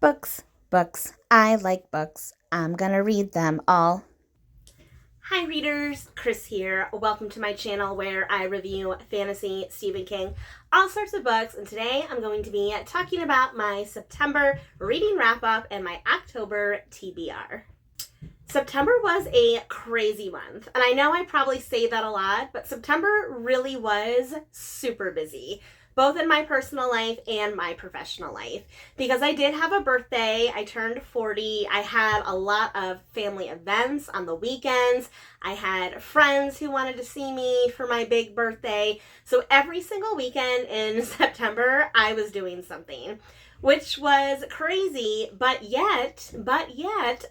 Books, books. I like books. I'm gonna read them all. Hi readers, Chris here. Welcome to my channel where I review fantasy, Stephen King, all sorts of books, and today I'm going to be talking about my September reading wrap-up and my October TBR. September was a crazy month, and I know I probably say that a lot, but September really was super busy, both in my personal life and my professional life, because I did have a birthday. I turned 40. I had a lot of family events on the weekends. I had friends who wanted to see me for my big birthday. So every single weekend in September, I was doing something, which was crazy, but yet,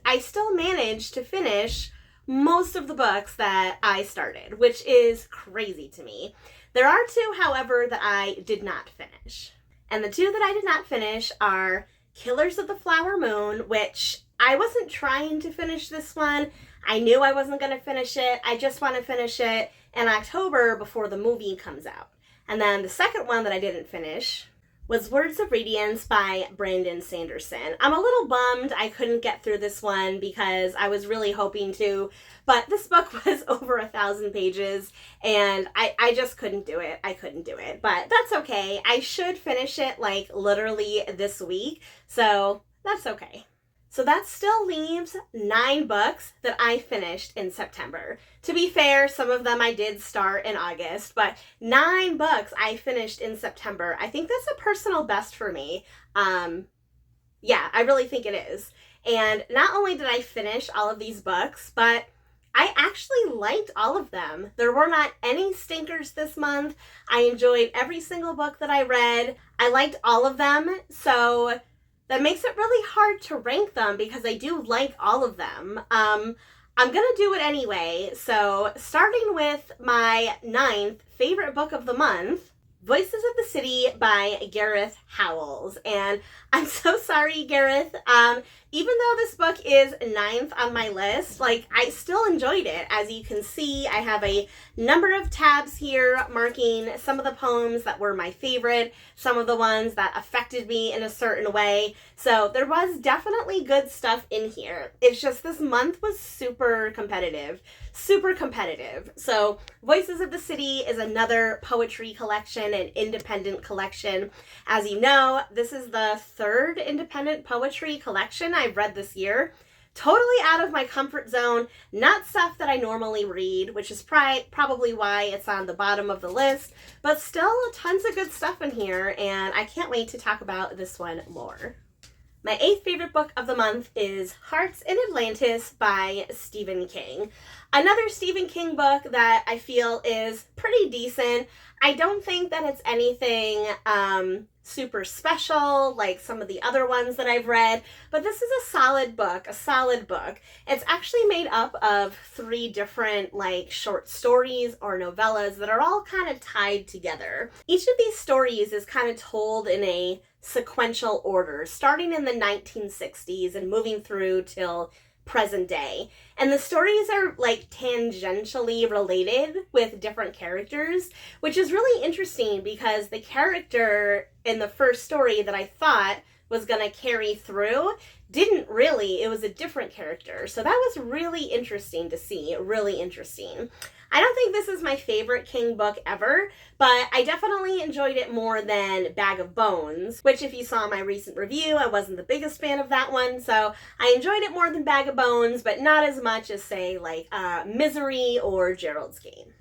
I still managed to finish most of the books that I started, which is crazy to me. There are two, however, that I did not finish. And the two that I did not finish are Killers of the Flower Moon, which I wasn't trying to finish this one. I knew I wasn't going to finish it. I just want to finish it in October before the movie comes out. And then the second one that I didn't finish was Words of Radiance by Brandon Sanderson. I'm a little bummed I couldn't get through this one because I was really hoping to, but this book was over 1,000 pages and I just couldn't do it. I couldn't do it, but that's okay. I should finish it like literally this week, so that's okay. So that still leaves 9 books that I finished in September. To be fair, some of them I did start in August, but 9 books I finished in September. I think that's a personal best for me. Yeah, I really think it is. And not only did I finish all of these books, but I actually liked all of them. There were not any stinkers this month. I enjoyed every single book that I read. I liked all of them, so that makes it really hard to rank them because I do like all of them. I'm gonna do it anyway. So starting with my 9th favorite book of the month, Voices of the City by Gareth Howells. And I'm so sorry, Gareth. Even though this book is 9th on my list, like, I still enjoyed it. As you can see, I have a number of tabs here marking some of the poems that were my favorite, some of the ones that affected me in a certain way. So there was definitely good stuff in here. It's just this month was super competitive. So Voices of the City is another poetry collection, an independent collection. As you know, this is the 3rd independent poetry collection I've read this year. Totally out of my comfort zone, not stuff that I normally read, which is probably why it's on the bottom of the list, but still tons of good stuff in here, and I can't wait to talk about this one more. My 8th favorite book of the month is Hearts in Atlantis by Stephen King. Another Stephen King book that I feel is pretty decent. I don't think that it's anything super special like some of the other ones that I've read, but this is a solid book. It's actually made up of 3 different like short stories or novellas that are all kind of tied together. Each of these stories is kind of told in a sequential order, starting in the 1960s and moving through till present day. And the stories are like tangentially related with different characters, which is really interesting because the character in the first story that I thought was going to carry through didn't really. It was a different character. So that was really interesting to see. Really interesting. I don't think this is my favorite King book ever, but I definitely enjoyed it more than Bag of Bones, which if you saw my recent review, I wasn't the biggest fan of that one. So I enjoyed it more than Bag of Bones, but not as much as, say, like Misery or Gerald's Game.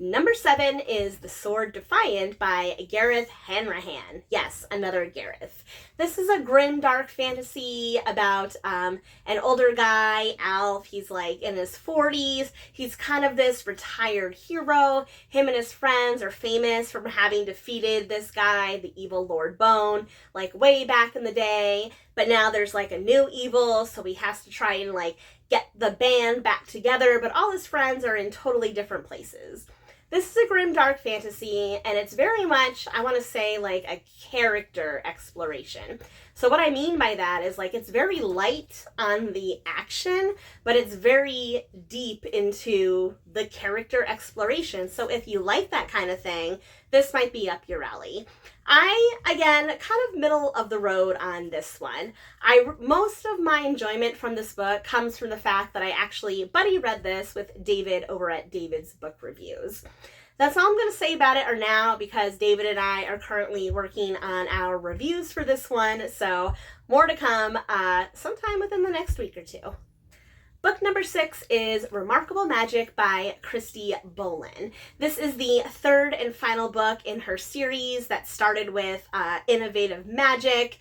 Number 7 is The Sword Defiant by Gareth Hanrahan. Yes, another Gareth. This is a grim, dark fantasy about an older guy, Alf. He's like in his 40s. He's kind of this retired hero. Him and his friends are famous for having defeated this guy, the evil Lord Bone, like way back in the day. But now there's like a new evil, so he has to try and like get the band back together, but all his friends are in totally different places. This is a grim, dark fantasy, and it's very much, I want to say, like a character exploration. So what I mean by that is, like, it's very light on the action, but it's very deep into the character exploration. So if you like that kind of thing, this might be up your alley. Again, kind of middle of the road on this one. Most of my enjoyment from this book comes from the fact that I actually buddy read this with David over at David's Book Reviews. That's all I'm going to say about it now, because David and I are currently working on our reviews for this one, so more to come sometime within the next week or two. Book number 6 is Remarkable Magic by Cristy Bowlin. This is the third and final book in her series that started with Innovative Magic.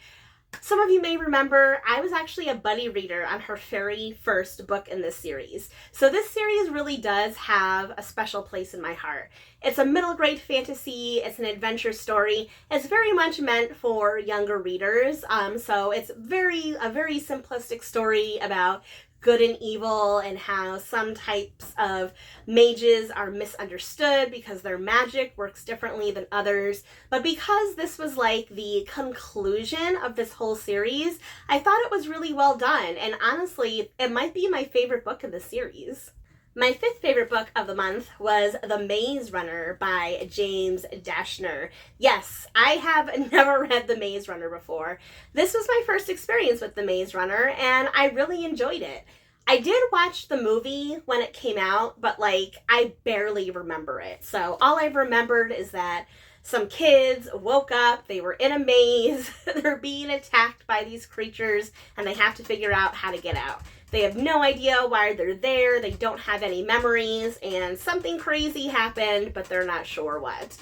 Some of you may remember I was actually a buddy reader on her very first book in this series. So this series really does have a special place in my heart. It's a middle grade fantasy, it's an adventure story. It's very much meant for younger readers. So it's a very simplistic story about good and evil, and how some types of mages are misunderstood because their magic works differently than others. But because this was like the conclusion of this whole series, I thought it was really well done, and honestly, it might be my favorite book of the series. My 5th favorite book of the month was The Maze Runner by James Dashner. Yes, I have never read The Maze Runner before. This was my first experience with The Maze Runner, and I really enjoyed it. I did watch the movie when it came out, but I barely remember it. So all I've remembered is that some kids woke up, they were in a maze, they're being attacked by these creatures, and they have to figure out how to get out. They have no idea why they're there, they don't have any memories, and something crazy happened, but they're not sure what.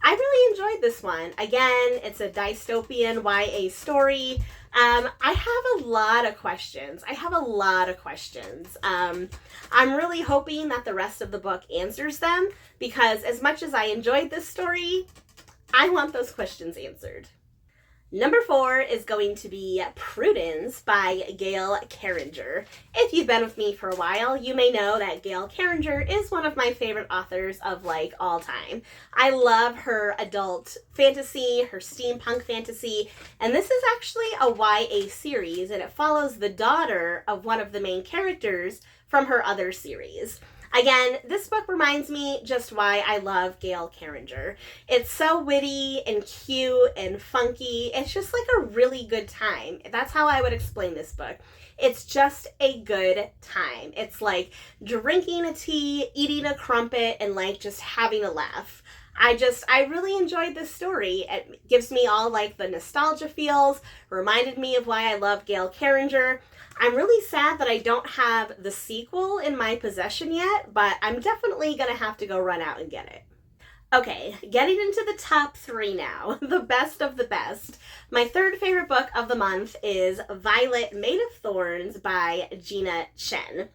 I really enjoyed this one. Again, it's a dystopian YA story. I have a lot of questions. I'm really hoping that the rest of the book answers them, because as much as I enjoyed this story, I want those questions answered. Number 4 is going to be Prudence by Gail Carriger. If you've been with me for a while, you may know that Gail Carriger is one of my favorite authors of all time. I love her adult fantasy, her steampunk fantasy, and this is actually a YA series, and it follows the daughter of one of the main characters from her other series. Again, this book reminds me just why I love Gail Carriger. It's so witty and cute and funky. It's just a really good time. That's how I would explain this book. It's just a good time. It's like drinking a tea, eating a crumpet, and just having a laugh. I really enjoyed this story. It gives me all the nostalgia feels, reminded me of why I love Gail Carriger. I'm really sad that I don't have the sequel in my possession yet, but I'm definitely going to have to go run out and get it. Okay, getting into the top 3 now, the best of the best. My 3rd favorite book of the month is Violet Made of Thorns by Gina Chen.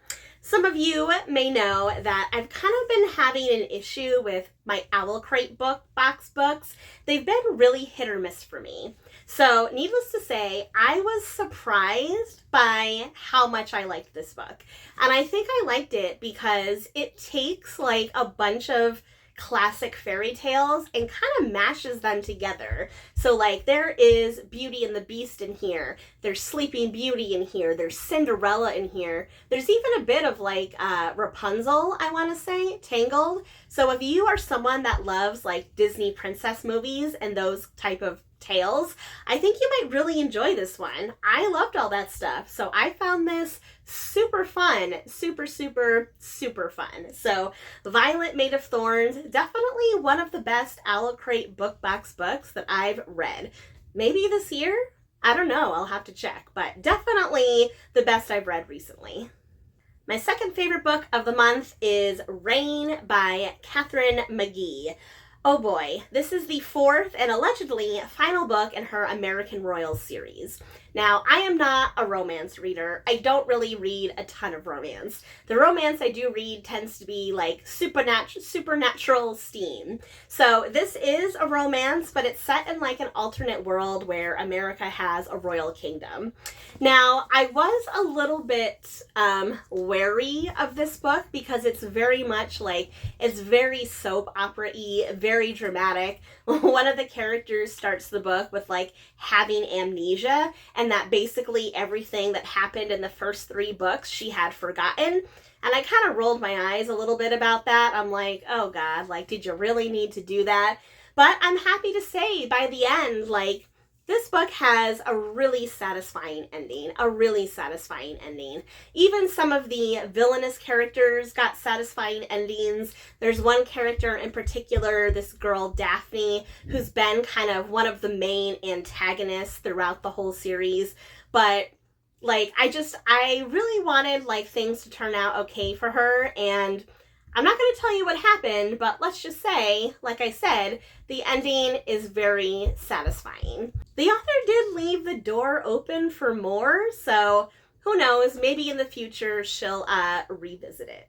Some of you may know that I've kind of been having an issue with my Owl Crate box books. They've been really hit or miss for me. So, needless to say, I was surprised by how much I liked this book. And I think I liked it because it takes a bunch of classic fairy tales and kind of mashes them together. So there is Beauty and the Beast in here, there's Sleeping Beauty in here, there's Cinderella in here, there's even a bit of Rapunzel, I want to say, Tangled. So if you are someone that loves Disney princess movies and those type of tales, I think you might really enjoy this one. I loved all that stuff, so I found this super fun, super fun. So Violet Made of Thorns, definitely one of the best Owl Crate book box books that I've read. Maybe this year? I don't know, I'll have to check, but definitely the best I've read recently. My 2nd favorite book of the month is Rain by Katharine McGee. Oh boy, this is the 4th and allegedly final book in her American Royals series. Now, I am not a romance reader. I don't really read a ton of romance. The romance I do read tends to be supernatural steam. So this is a romance, but it's set in an alternate world where America has a royal kingdom. Now, I was a little bit wary of this book because it's very much it's very soap opera-y, very dramatic. One of the characters starts the book with having amnesia, and that basically everything that happened in the first 3 books she had forgotten. And I kind of rolled my eyes a little bit about that. I'm oh God, did you really need to do that? But I'm happy to say by the end, like, this book has a really satisfying ending, Even some of the villainous characters got satisfying endings. There's one character in particular, this girl Daphne, who's been kind of one of the main antagonists throughout the whole series. But like, I really wanted like things to turn out okay for her, and I'm not going to tell you what happened, but let's just say, like I said, the ending is very satisfying. The author did leave the door open for more, so who knows, maybe in the future she'll revisit it.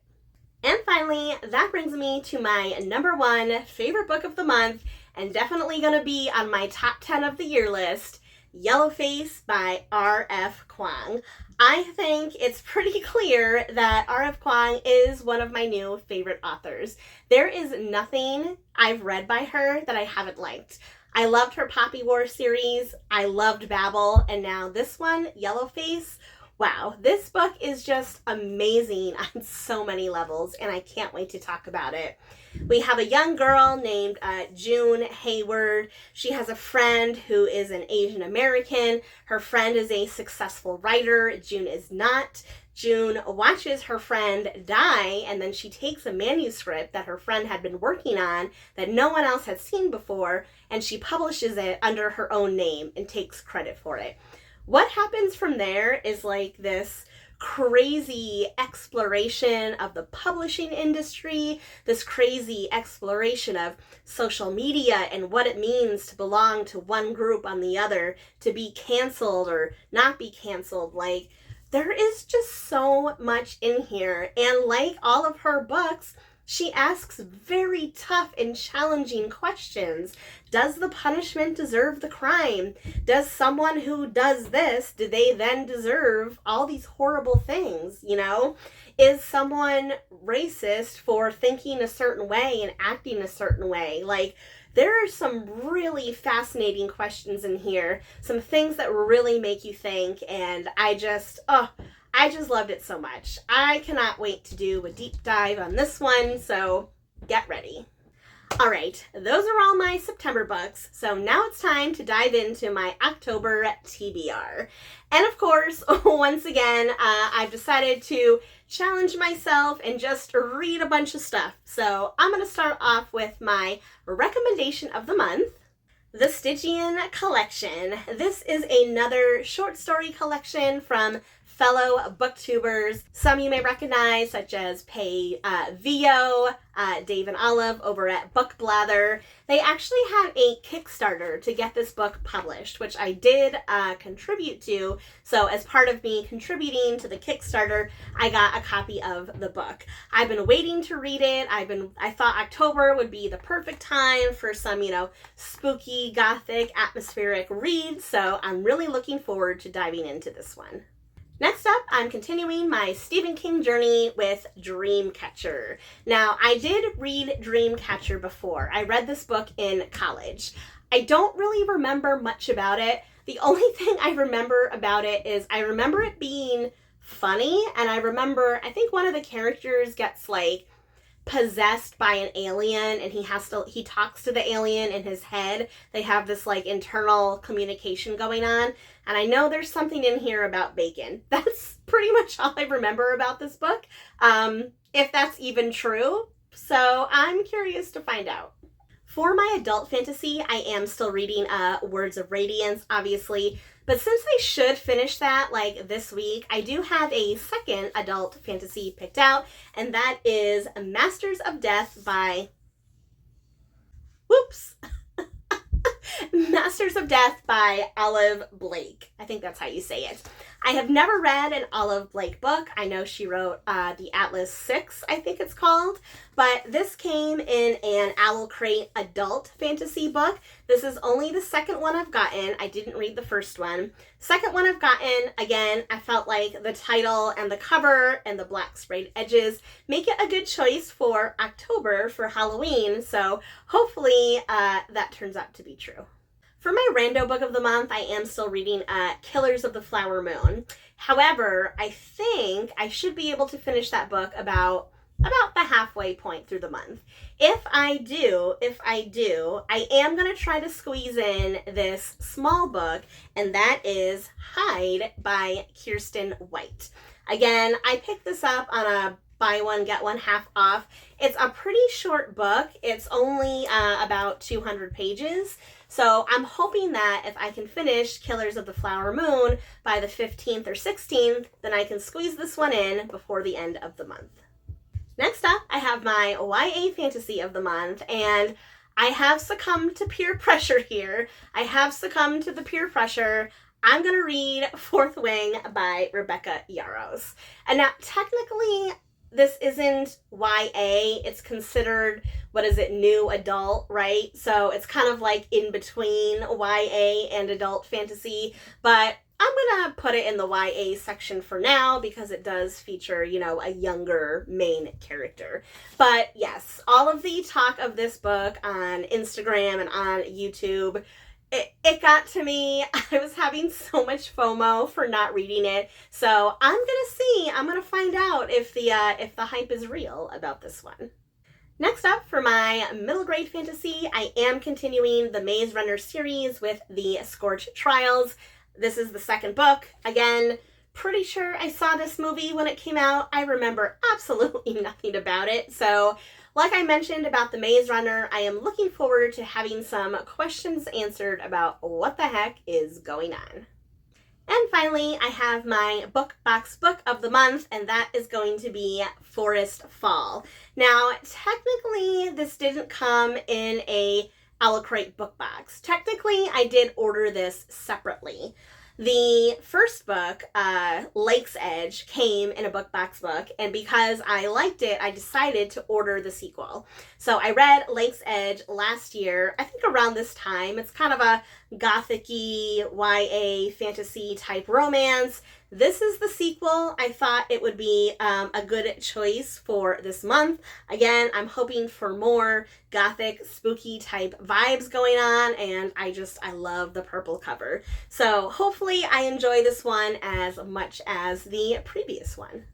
And finally, that brings me to my number one favorite book of the month, and definitely going to be on my top 10 of the year list, Yellowface by R.F. Kuang. I think it's pretty clear that R.F. Kuang is one of my new favorite authors. There is nothing I've read by her that I haven't liked. I loved her Poppy War series, I loved Babel, and now this one, Yellowface. Wow, this book is just amazing on so many levels, and I can't wait to talk about it. We have a young girl named June Hayward. She has a friend who is an Asian American. Her friend is a successful writer. June is not. June watches her friend die, and then she takes a manuscript that her friend had been working on that no one else had seen before, and she publishes it under her own name and takes credit for it. What happens from there is like this crazy exploration of the publishing industry, this crazy exploration of social media and what it means to belong to one group on the other, to be canceled or not be canceled. Like, there is just so much in here, and like all of her books, she asks very tough and challenging questions. Does the punishment deserve the crime? Does someone who does this, do they then deserve all these horrible things, you know? Is someone racist for thinking a certain way and acting a certain way? Like, there are some really fascinating questions in here, some things that really make you think, and I just loved it so much. I cannot wait to do a deep dive on this one, so get ready. All right, those are all my September books, so now it's time to dive into my October TBR. And of course, once again, I've decided to challenge myself and just read a bunch of stuff. So I'm going to start off with my recommendation of the month, the Stygian Collection. This is another short story collection from fellow booktubers. Some you may recognize, such as Vio, Dave and Olive over at Book Blather. They actually had a Kickstarter to get this book published, which I did contribute to. So as part of me contributing to the Kickstarter, I got a copy of the book. I've been waiting to read it. I thought October would be the perfect time for some, spooky, gothic, atmospheric reads. So I'm really looking forward to diving into this one. Next up, I'm continuing my Stephen King journey with Dreamcatcher. Now, I did read Dreamcatcher before. I read this book in college. I don't really remember much about it. The only thing I remember about it is I remember it being funny, and I think one of the characters gets like possessed by an alien, and he talks to the alien in his head. They have this like internal communication going on, and I know there's something in here about bacon. That's pretty much all I remember about this book, if that's even true, so I'm curious to find out. For my adult fantasy, I am still reading Words of Radiance, obviously, but since I should finish that like this week, I do have a second adult fantasy picked out, and that is Masters of Death by Masters of Death by Olive Blake. I think that's how you say it. I have never read an Olive Blake book. I know she wrote the Atlas 6, I think it's called, but this came in an Owl Crate adult fantasy book. This is only the second one I've gotten. I didn't read the first one. Second one I've gotten, again, I felt like the title and the cover and the black sprayed edges make it a good choice for October for Halloween, so hopefully that turns out to be true. For my rando book of the month, I am still reading Killers of the Flower Moon. However, I think I should be able to finish that book about about the halfway point through the month. If I do, I am going to try to squeeze in this small book, and that is Hide by Kiersten White. Again, I picked this up on a buy one, get one half off. It's a pretty short book. It's only about 200 pages. So I'm hoping that if I can finish Killers of the Flower Moon by the 15th or 16th, then I can squeeze this one in before the end of the month. Next up, I have my YA fantasy of the month, and I have succumbed to peer pressure here. I have succumbed to the peer pressure. I'm going to read Fourth Wing by Rebecca Yarros. And now, technically, this isn't YA. It's considered, new adult, right? So it's kind of like in between YA and adult fantasy, but I'm going to put it in the YA section for now because it does feature, a younger main character. But yes, all of the talk of this book on Instagram and on YouTube, it got to me. I was having so much FOMO for not reading it. So I'm going to find out if the hype is real about this one. Next up, for my middle grade fantasy, I am continuing the Maze Runner series with the Scorch Trials. This is the second book. Again, pretty sure I saw this movie when it came out. I remember absolutely nothing about it. So, like I mentioned about the Maze Runner, I am looking forward to having some questions answered about what the heck is going on. And finally, I have my book box book of the month, and that is going to be Forest Fall. Now, technically, this didn't come in a Crate book box. Technically, I did order this separately. The first book, Lake's Edge, came in a book box book, and because I liked it, I decided to order the sequel. So I read Lake's Edge last year, I think around this time. It's kind of a gothic-y, YA, fantasy type romance. This is the sequel. I thought it would be a good choice for this month. Again, I'm hoping for more gothic, spooky type vibes going on, and I love the purple cover. So hopefully I enjoy this one as much as the previous one.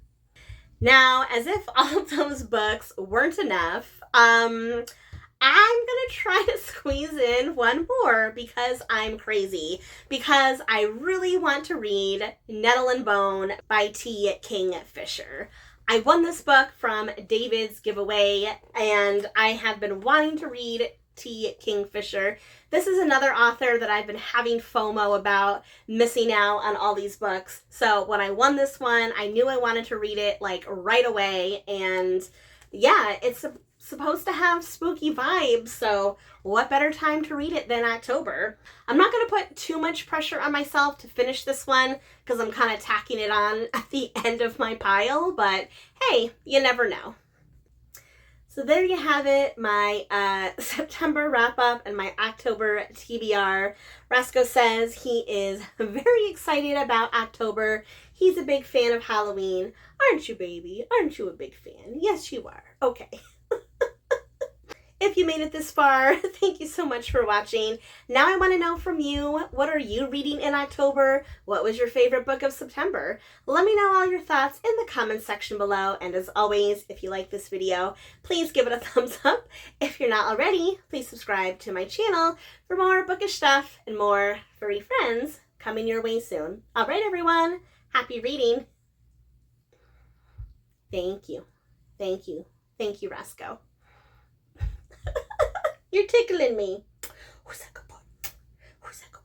Now, as if all of those books weren't enough, I'm gonna try to squeeze in one more because I'm crazy. Because I really want to read Nettle and Bone by T. Kingfisher. I won this book from David's giveaway, and I have been wanting to read T. Kingfisher. This is another author that I've been having FOMO about missing out on all these books. So when I won this one, I knew I wanted to read it like right away, and yeah, it's supposed to have spooky vibes, so what better time to read it than October? I'm not going to put too much pressure on myself to finish this one because I'm kind of tacking it on at the end of my pile, but hey, you never know. So there you have it, my September wrap-up and my October TBR. Rasco says he is very excited about October. He's a big fan of Halloween. Aren't you, baby? Aren't you a big fan? Yes, you are. Okay. If you made it this far, thank you so much for watching. Now I want to know from you, what are you reading in October? What was your favorite book of September? Let me know all your thoughts in the comments section below. And as always, if you like this video, please give it a thumbs up. If you're not already, please subscribe to my channel for more bookish stuff and more furry friends coming your way soon. All right, everyone. Happy reading. Thank you. Thank you. Thank you, Rasco. You're tickling me. Who's that good boy? Who's that good boy?